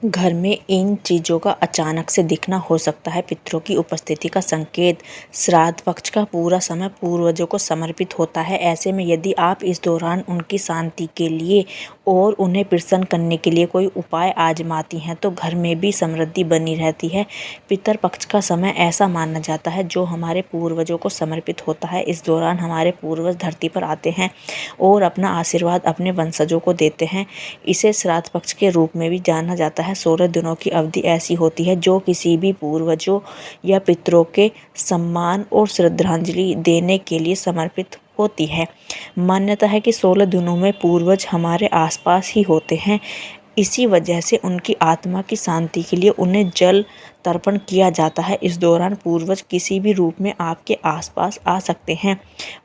घर में इन चीज़ों का अचानक से दिखना हो सकता है पितरों की उपस्थिति का संकेत। श्राद्ध पक्ष का पूरा समय पूर्वजों को समर्पित होता है। ऐसे में यदि आप इस दौरान उनकी शांति के लिए और उन्हें प्रसन्न करने के लिए कोई उपाय आजमाती हैं तो घर में भी समृद्धि बनी रहती है। पितर पक्ष का समय ऐसा माना जाता है जो हमारे पूर्वजों को समर्पित होता है। इस दौरान हमारे पूर्वज धरती पर आते हैं और अपना आशीर्वाद अपने वंशजों को देते हैं। इसे श्राद्ध पक्ष के रूप में भी जाना जाता है। 16 दिनों की अवधि ऐसी होती है जो किसी भी पूर्वजों या पितरों के सम्मान और श्रद्धांजलि देने के लिए समर्पित होती है। मान्यता है कि 16 दिनों में पूर्वज हमारे आसपास ही होते हैं। इसी वजह से उनकी आत्मा की शांति के लिए उन्हें जल तर्पण किया जाता है। इस दौरान पूर्वज किसी भी रूप में आपके आसपास आ सकते हैं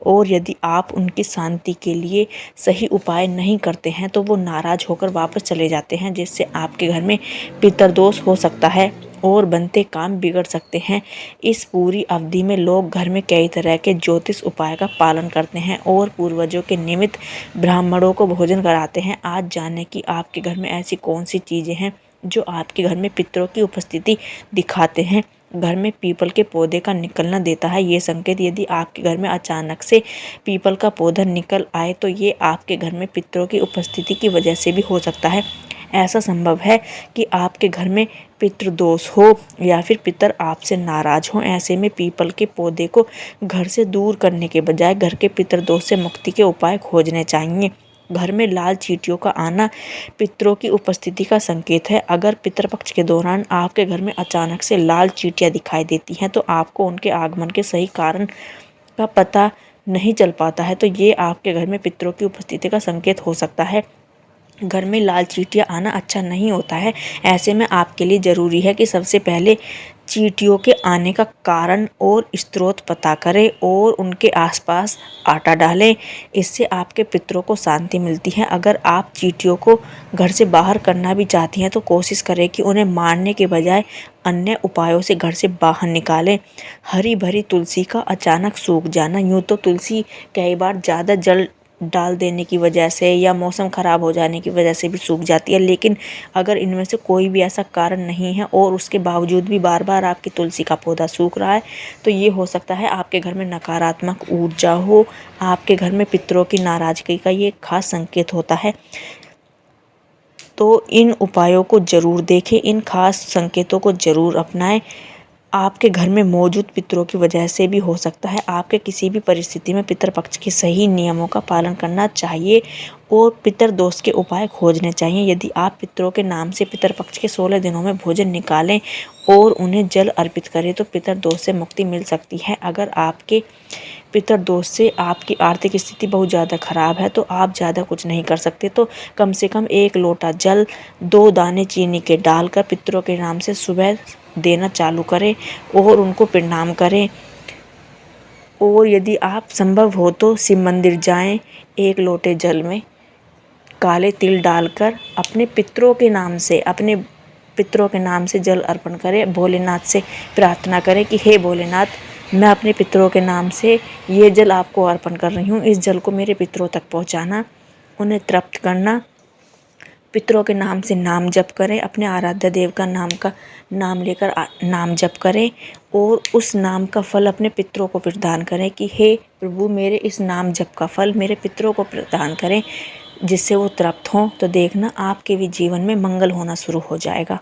और यदि आप उनकी शांति के लिए सही उपाय नहीं करते हैं तो वो नाराज होकर वापस चले जाते हैं, जिससे आपके घर में पितृदोष हो सकता है और बनते काम बिगड़ सकते हैं। इस पूरी अवधि में लोग घर में कई तरह के ज्योतिष उपाय का पालन करते हैं और पूर्वजों के निमित्त ब्राह्मणों को भोजन कराते हैं। आज जाने कि आपके घर में ऐसी कौन सी चीज़ें हैं जो आपके घर में पितरों की उपस्थिति दिखाते हैं। घर में पीपल के पौधे का निकलना देता है ये संकेत। यदि आपके घर में अचानक से पीपल का पौधा निकल आए तो ये आपके घर में पितरों की उपस्थिति की वजह से भी हो सकता है। ऐसा संभव है कि आपके घर में पितृदोष हो या फिर पितर आपसे नाराज हों। ऐसे में पीपल के पौधे को घर से दूर करने के बजाय घर के पितृदोष से मुक्ति के उपाय खोजने चाहिए। घर में लाल चींटियों का आना पितरों की उपस्थिति का संकेत है। अगर पितृपक्ष के दौरान आपके घर में अचानक से लाल चींटियां दिखाई देती हैं तो आपको उनके आगमन के सही कारण का पता नहीं चल पाता है तो ये आपके घर में पितरों की उपस्थिति का संकेत हो सकता है। घर में लाल चींटियां आना अच्छा नहीं होता है। ऐसे में आपके लिए ज़रूरी है कि सबसे पहले चींटियों के आने का कारण और स्रोत पता करें और उनके आसपास आटा डालें। इससे आपके पितरों को शांति मिलती है। अगर आप चींटियों को घर से बाहर करना भी चाहती हैं तो कोशिश करें कि उन्हें मारने के बजाय अन्य उपायों से घर से बाहर निकालें। हरी भरी तुलसी का अचानक सूख जाना। यूँ तो तुलसी कई बार ज़्यादा जल डाल देने की वजह से या मौसम ख़राब हो जाने की वजह से भी सूख जाती है, लेकिन अगर इनमें से कोई भी ऐसा कारण नहीं है और उसके बावजूद भी बार बार आपकी तुलसी का पौधा सूख रहा है तो ये हो सकता है आपके घर में नकारात्मक ऊर्जा हो। आपके घर में पितरों की नाराज़गी का ये खास संकेत होता है। तो इन उपायों को ज़रूर देखें, इन खास संकेतों को ज़रूर अपनाएं। आपके घर में मौजूद पितरों की वजह से भी हो सकता है। आपके किसी भी परिस्थिति में पितृपक्ष के सही नियमों का पालन करना चाहिए और पितृदोष के उपाय खोजने चाहिए। यदि आप पितरों के नाम से पितृपक्ष के 16 दिनों में भोजन निकालें और उन्हें जल अर्पित करें तो पितृदोष से मुक्ति मिल सकती है। अगर आपके पितृदोष से आपकी आर्थिक स्थिति बहुत ज़्यादा ख़राब है तो आप ज़्यादा कुछ नहीं कर सकते तो कम से कम 1 लोटा जल 2 दाने चीनी के डालकर पितरों के नाम से सुबह देना चालू करें और उनको प्रणाम करें। और यदि आप संभव हो तो शिव मंदिर जाएं। 1 लोटे जल में काले तिल डालकर अपने पितरों के नाम से जल अर्पण करें। भोलेनाथ से प्रार्थना करें कि हे भोलेनाथ, मैं अपने पितरों के नाम से ये जल आपको अर्पण कर रही हूँ। इस जल को मेरे पितरों तक पहुँचाना, उन्हें तृप्त करना। पितरों के नाम से नाम जप करें। अपने आराध्य देव का नाम लेकर नाम जप करें और उस नाम का फल अपने पितरों को प्रदान करें कि हे प्रभु, मेरे इस नाम जप का फल मेरे पितरों को प्रदान करें, जिससे वो तृप्त हों। तो देखना आपके भी जीवन में मंगल होना शुरू हो जाएगा।